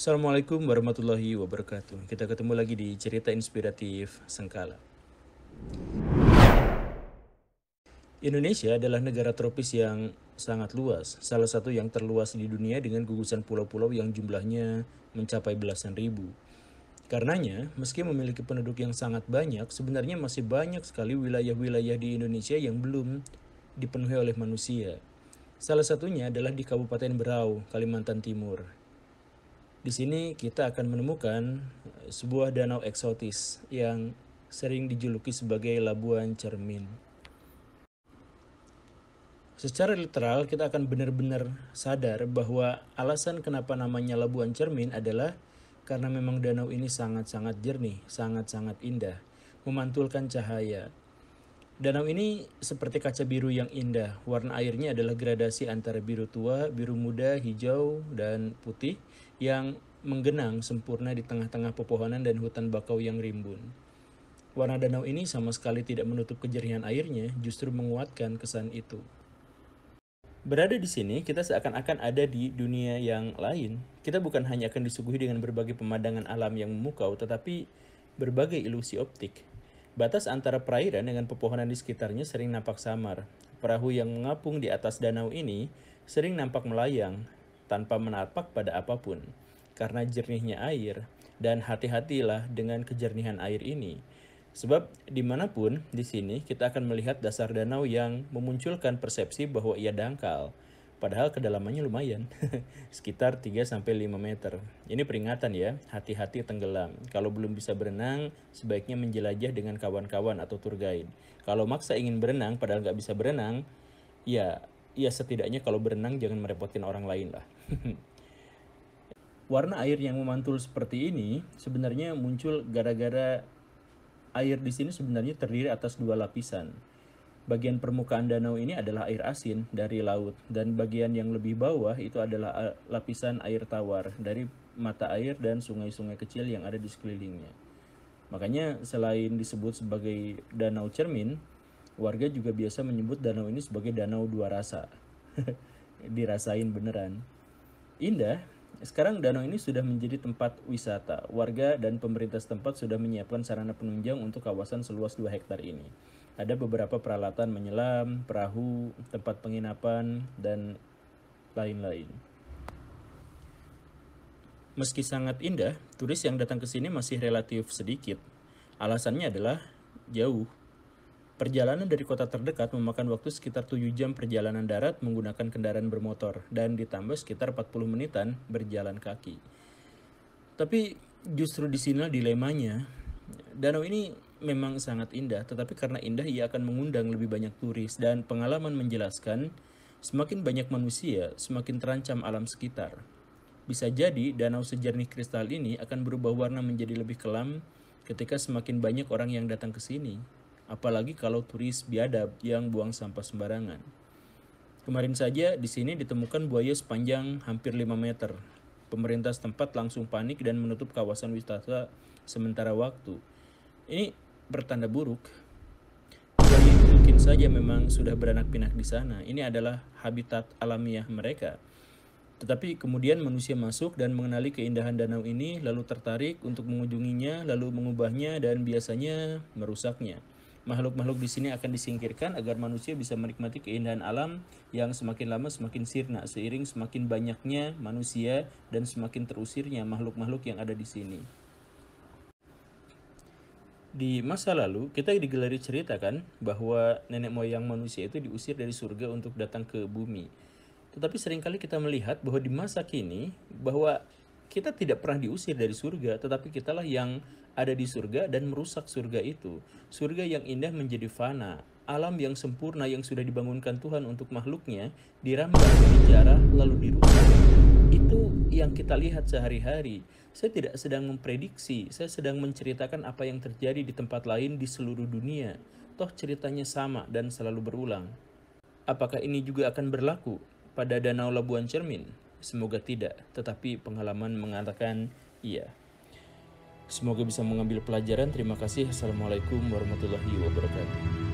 Assalamualaikum warahmatullahi wabarakatuh. Kita ketemu lagi di cerita inspiratif Sengkala. Indonesia adalah negara tropis yang sangat luas, salah satu yang terluas di dunia dengan gugusan pulau-pulau yang jumlahnya mencapai belasan ribu. Karenanya, meski memiliki penduduk yang sangat banyak, sebenarnya masih banyak sekali wilayah-wilayah di Indonesia yang belum dipenuhi oleh manusia. Salah satunya adalah di Kabupaten Berau, Kalimantan Timur. Di sini kita akan menemukan sebuah danau eksotis yang sering dijuluki sebagai Labuan Cermin. Secara literal kita akan benar-benar sadar bahwa alasan kenapa namanya Labuan Cermin adalah karena memang danau ini sangat-sangat jernih, sangat-sangat indah, memantulkan cahaya. Danau ini seperti kaca biru yang indah. Warna airnya adalah gradasi antara biru tua, biru muda, hijau, dan putih yang menggenang sempurna di tengah-tengah pepohonan dan hutan bakau yang rimbun. Warna danau ini sama sekali tidak menutup kejernihan airnya, justru menguatkan kesan itu. Berada di sini, kita seakan-akan ada di dunia yang lain. Kita bukan hanya akan disuguhi dengan berbagai pemandangan alam yang memukau, tetapi berbagai ilusi optik. Batas antara perairan dengan pepohonan di sekitarnya sering nampak samar. Perahu yang mengapung di atas danau ini sering nampak melayang tanpa menapak pada apapun karena jernihnya air. Dan hati-hatilah dengan kejernihan air ini. Sebab dimanapun di sini kita akan melihat dasar danau yang memunculkan persepsi bahwa ia dangkal. Padahal kedalamannya lumayan, sekitar 3-5 meter. Ini peringatan ya, hati-hati tenggelam. Kalau belum bisa berenang, sebaiknya menjelajah dengan kawan-kawan atau tour guide. Kalau maksa ingin berenang, padahal nggak bisa berenang, ya setidaknya kalau berenang jangan merepotin orang lain lah. Warna air yang memantul seperti ini sebenarnya muncul gara-gara air di sini sebenarnya terdiri atas dua lapisan. Bagian permukaan danau ini adalah air asin dari laut dan bagian yang lebih bawah itu adalah lapisan air tawar dari mata air dan sungai-sungai kecil yang ada di sekelilingnya. Makanya selain disebut sebagai danau cermin, warga juga biasa menyebut danau ini sebagai danau dua rasa. Dirasain beneran. Indah. Sekarang danau ini sudah menjadi tempat wisata. Warga dan pemerintah setempat sudah menyiapkan sarana penunjang untuk kawasan seluas 2 hektar ini. Ada beberapa peralatan menyelam, perahu, tempat penginapan, dan lain-lain. Meski sangat indah, turis yang datang ke sini masih relatif sedikit. Alasannya adalah jauh. Perjalanan dari kota terdekat memakan waktu sekitar 7 jam perjalanan darat menggunakan kendaraan bermotor dan ditambah sekitar 40 menitan berjalan kaki. Tapi justru di sini dilemanya. Danau ini memang sangat indah, tetapi karena indah ia akan mengundang lebih banyak turis dan pengalaman menjelaskan semakin banyak manusia, semakin terancam alam sekitar. Bisa jadi danau sejernih kristal ini akan berubah warna menjadi lebih kelam ketika semakin banyak orang yang datang ke sini. Apalagi kalau turis biadab yang buang sampah sembarangan. Kemarin saja di sini ditemukan buaya sepanjang hampir 5 meter. Pemerintah setempat langsung panik dan menutup kawasan wisata sementara waktu. Ini bertanda buruk. Buaya itu mungkin saja memang sudah beranak pinak di sana. Ini adalah habitat alamiah mereka. Tetapi kemudian manusia masuk dan mengenali keindahan danau ini, lalu tertarik untuk mengunjunginya, lalu mengubahnya dan biasanya merusaknya. Makhluk-makhluk di sini akan disingkirkan agar manusia bisa menikmati keindahan alam yang semakin lama semakin sirna seiring semakin banyaknya manusia dan semakin terusirnya makhluk-makhluk yang ada di sini. Di masa lalu, kita digelari cerita kan bahwa nenek moyang manusia itu diusir dari surga untuk datang ke bumi. Tetapi seringkali kita melihat bahwa di masa kini, bahwa kita tidak pernah diusir dari surga, tetapi kitalah yang ada di surga dan merusak surga itu. Surga yang indah menjadi fana, alam yang sempurna yang sudah dibangunkan Tuhan untuk makhluknya, dirambah, dijarah, lalu dirusak. Itu yang kita lihat sehari-hari. Saya tidak sedang memprediksi, saya sedang menceritakan apa yang terjadi di tempat lain di seluruh dunia. Toh ceritanya sama dan selalu berulang. Apakah ini juga akan berlaku pada Danau Labuan Cermin? Semoga tidak, tetapi pengalaman mengatakan iya. Semoga bisa mengambil pelajaran. Terima kasih. Assalamualaikum warahmatullahi wabarakatuh.